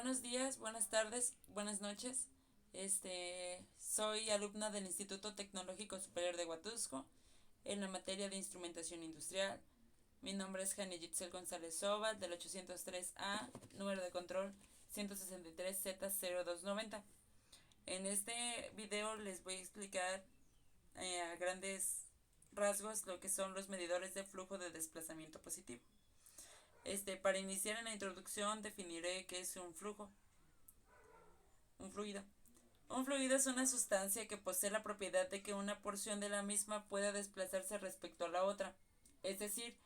Buenos días, buenas tardes, buenas noches. Soy alumna del Instituto Tecnológico Superior de Huatusco en la materia de instrumentación industrial. Mi nombre es Jane Yitzel González Sobal del 803A, número de control 163Z0290. En este video les voy a explicar a grandes rasgos lo que son los medidores de flujo de desplazamiento positivo. Para iniciar en la introducción definiré qué es un flujo. Un fluido. Un fluido es una sustancia que posee la propiedad de que una porción de la misma pueda desplazarse respecto a la otra, es decir,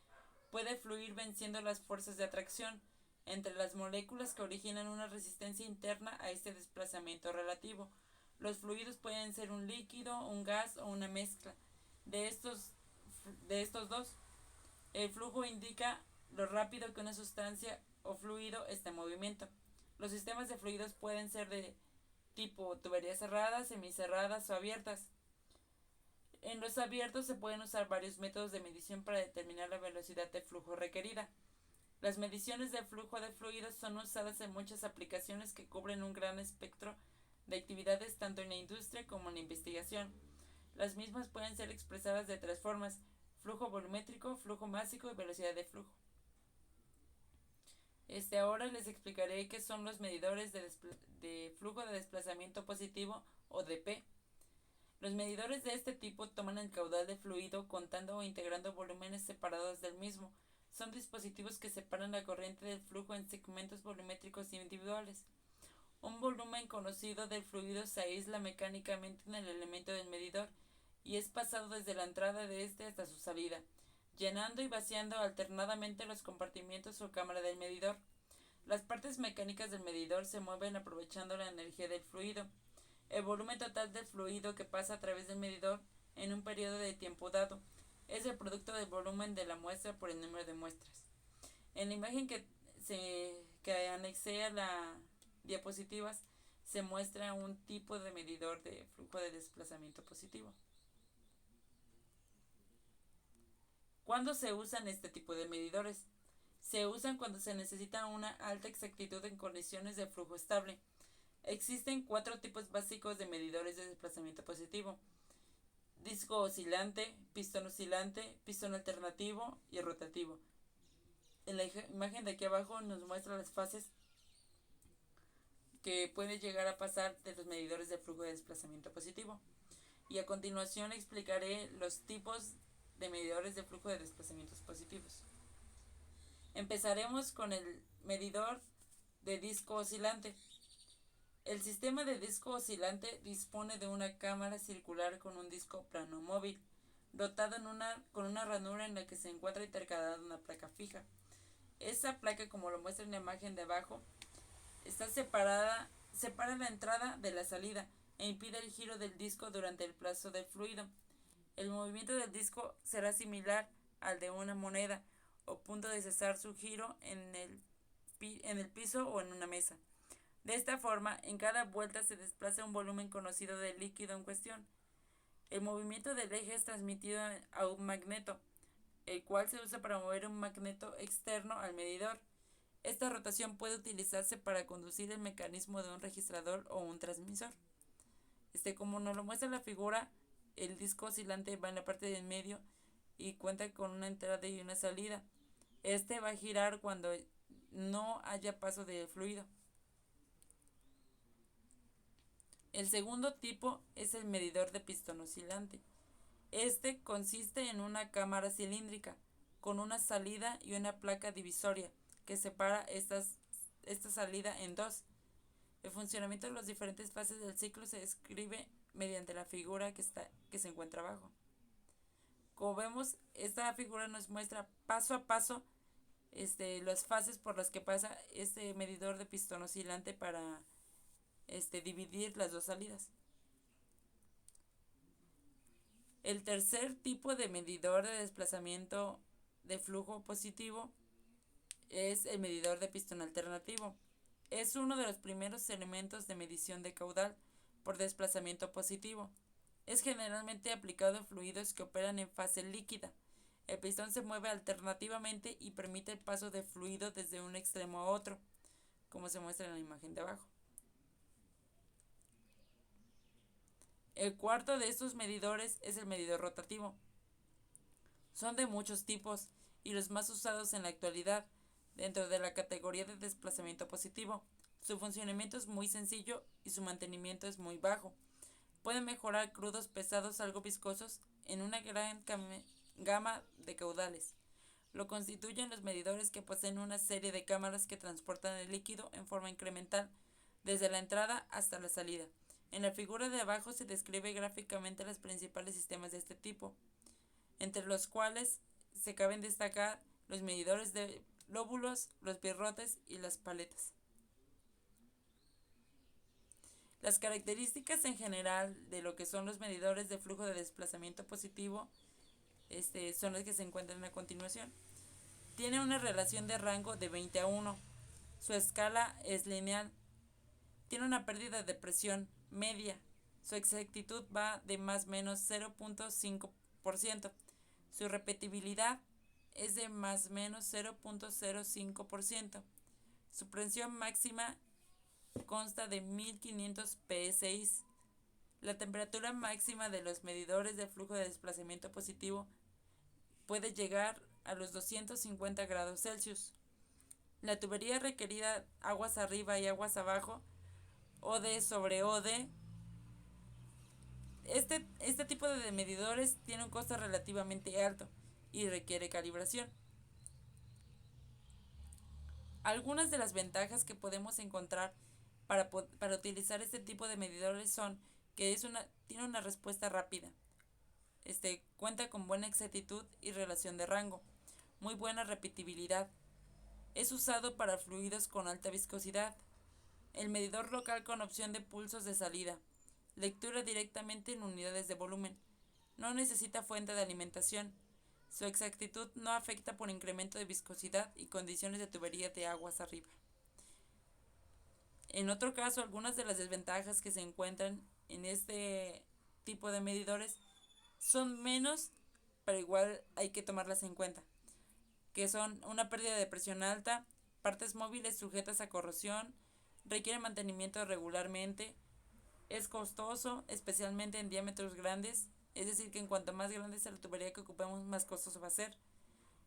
puede fluir venciendo las fuerzas de atracción entre las moléculas que originan una resistencia interna a este desplazamiento relativo. Los fluidos pueden ser un líquido, un gas o una mezcla de estos dos. El flujo indica lo rápido que una sustancia o fluido está en movimiento. Los sistemas de fluidos pueden ser de tipo tuberías cerradas, semicerradas o abiertas. En los abiertos se pueden usar varios métodos de medición para determinar la velocidad de flujo requerida. Las mediciones de flujo de fluidos son usadas en muchas aplicaciones que cubren un gran espectro de actividades tanto en la industria como en la investigación. Las mismas pueden ser expresadas de tres formas: flujo volumétrico, flujo másico y velocidad de flujo. Ahora les explicaré qué son los medidores de flujo de desplazamiento positivo o DP. Los medidores de este tipo toman el caudal de fluido contando o integrando volúmenes separados del mismo. Son dispositivos que separan la corriente del flujo en segmentos volumétricos individuales. Un volumen conocido del fluido se aísla mecánicamente en el elemento del medidor y es pasado desde la entrada de este hasta su salida, llenando y vaciando alternadamente los compartimientos o cámara del medidor. Las partes mecánicas del medidor se mueven aprovechando la energía del fluido. El volumen total del fluido que pasa a través del medidor en un periodo de tiempo dado es el producto del volumen de la muestra por el número de muestras. En la imagen que anexé a la diapositivas se muestra un tipo de medidor de flujo de desplazamiento positivo. ¿Cuándo se usan este tipo de medidores? Se usan cuando se necesita una alta exactitud en condiciones de flujo estable. Existen 4 tipos básicos de medidores de desplazamiento positivo: disco oscilante, pistón alternativo y rotativo. En la imagen de aquí abajo nos muestra las fases que puede llegar a pasar de los medidores de flujo de desplazamiento positivo. Y a continuación explicaré los tipos de medidores de flujo de desplazamientos positivos. Empezaremos con el medidor de disco oscilante. El sistema de disco oscilante dispone de una cámara circular con un disco plano móvil, dotado con una ranura en la que se encuentra intercalada una placa fija. Esa placa, como lo muestra en la imagen de abajo, separa la entrada de la salida e impide el giro del disco durante el plazo del fluido. El movimiento del disco será similar al de una moneda o punto de cesar su giro en el piso o en una mesa. De esta forma, en cada vuelta se desplaza un volumen conocido del líquido en cuestión. El movimiento del eje es transmitido a un magneto, el cual se usa para mover un magneto externo al medidor. Esta rotación puede utilizarse para conducir el mecanismo de un registrador o un transmisor. Como nos lo muestra la figura, el disco oscilante va en la parte del medio y cuenta con una entrada y una salida. Va a girar cuando no haya paso de fluido. El segundo tipo es el medidor de pistón oscilante. Consiste en una cámara cilíndrica con una salida y una placa divisoria que separa esta salida en dos. El funcionamiento de las diferentes fases del ciclo se describe mediante la figura que se encuentra abajo. Como vemos, esta figura nos muestra paso a paso las fases por las que pasa este medidor de pistón oscilante para dividir las dos salidas. El tercer tipo de medidor de desplazamiento de flujo positivo es el medidor de pistón alternativo. Es uno de los primeros elementos de medición de caudal por desplazamiento positivo. Es generalmente aplicado a fluidos que operan en fase líquida. El pistón se mueve alternativamente y permite el paso de fluido desde un extremo a otro. como se muestra en la imagen de abajo. El cuarto de estos medidores es el medidor rotativo. Son de muchos tipos y los más usados en la actualidad dentro de la categoría de desplazamiento positivo. Su funcionamiento es muy sencillo y su mantenimiento es muy bajo. Puede mejorar crudos pesados algo viscosos en una gran gama de caudales. Lo constituyen los medidores que poseen una serie de cámaras que transportan el líquido en forma incremental desde la entrada hasta la salida. En la figura de abajo se describe gráficamente los principales sistemas de este tipo, entre los cuales se caben destacar los medidores de lóbulos, los birrotes y las paletas. Las características en general de lo que son los medidores de flujo de desplazamiento positivo son las que se encuentran a continuación. Tiene una relación de rango de 20:1. Su escala es lineal. Tiene una pérdida de presión media. Su exactitud va de más o menos 0.5%. Su repetibilidad es de más o menos 0.05%. Su presión máxima consta de 1500 psi. La temperatura máxima de los medidores de flujo de desplazamiento positivo puede llegar a los 250 grados Celsius. La tubería requerida aguas arriba y aguas abajo, OD sobre OD. Este tipo de medidores tiene un costo relativamente alto y requiere calibración. Algunas de las ventajas que podemos encontrar para utilizar este tipo de medidores son que tiene una respuesta rápida. Cuenta con buena exactitud y relación de rango, muy buena repetibilidad. Es usado para fluidos con alta viscosidad. El medidor local con opción de pulsos de salida. Lectura directamente en unidades de volumen. No necesita fuente de alimentación. Su exactitud no afecta por incremento de viscosidad y condiciones de tubería de aguas arriba. En otro caso, algunas de las desventajas que se encuentran en este tipo de medidores son menos, pero igual hay que tomarlas en cuenta, que son una pérdida de presión alta, partes móviles sujetas a corrosión, requiere mantenimiento regularmente, es costoso, especialmente en diámetros grandes, es decir, que en cuanto más grande sea la tubería que ocupemos, más costoso va a ser.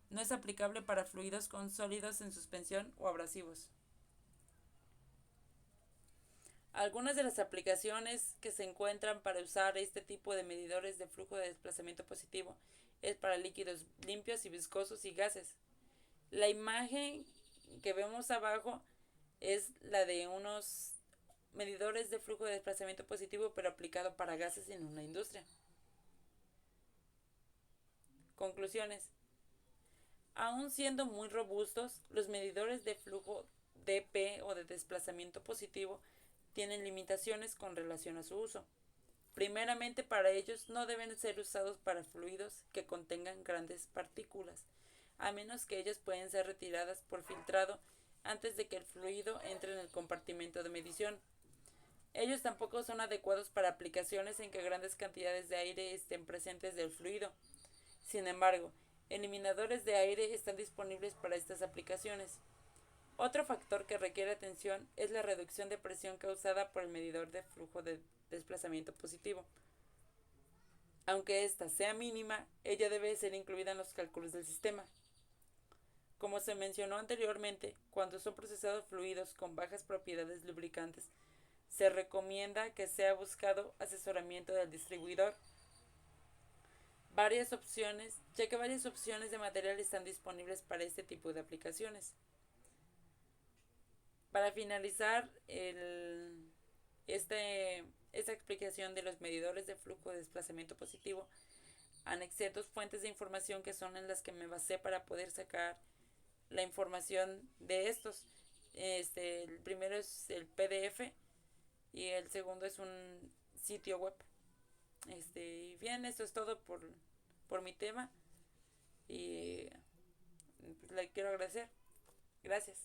No es aplicable para fluidos con sólidos en suspensión o abrasivos. Algunas de las aplicaciones que se encuentran para usar este tipo de medidores de flujo de desplazamiento positivo es para líquidos limpios y viscosos y gases. La imagen que vemos abajo es la de unos medidores de flujo de desplazamiento positivo, pero aplicado para gases en una industria. Conclusiones. Aún siendo muy robustos, los medidores de flujo DP o de desplazamiento positivo tienen limitaciones con relación a su uso. Primeramente, para ellos no deben ser usados para fluidos que contengan grandes partículas, a menos que ellas pueden ser retiradas por filtrado antes de que el fluido entre en el compartimento de medición. Ellos tampoco son adecuados para aplicaciones en que grandes cantidades de aire estén presentes del fluido. Sin embargo, eliminadores de aire están disponibles para estas aplicaciones. Otro factor que requiere atención es la reducción de presión causada por el medidor de flujo de desplazamiento positivo. Aunque ésta sea mínima, ella debe ser incluida en los cálculos del sistema. Como se mencionó anteriormente, cuando son procesados fluidos con bajas propiedades lubricantes, se recomienda que sea buscado asesoramiento del distribuidor. Ya que varias opciones de material están disponibles para este tipo de aplicaciones. Para finalizar esta explicación de los medidores de flujo de desplazamiento positivo, anexé 2 fuentes de información que son en las que me basé para poder sacar la información de estos. El primero es el PDF y el segundo es un sitio web. Bien, esto es todo por mi tema y le quiero agradecer. Gracias.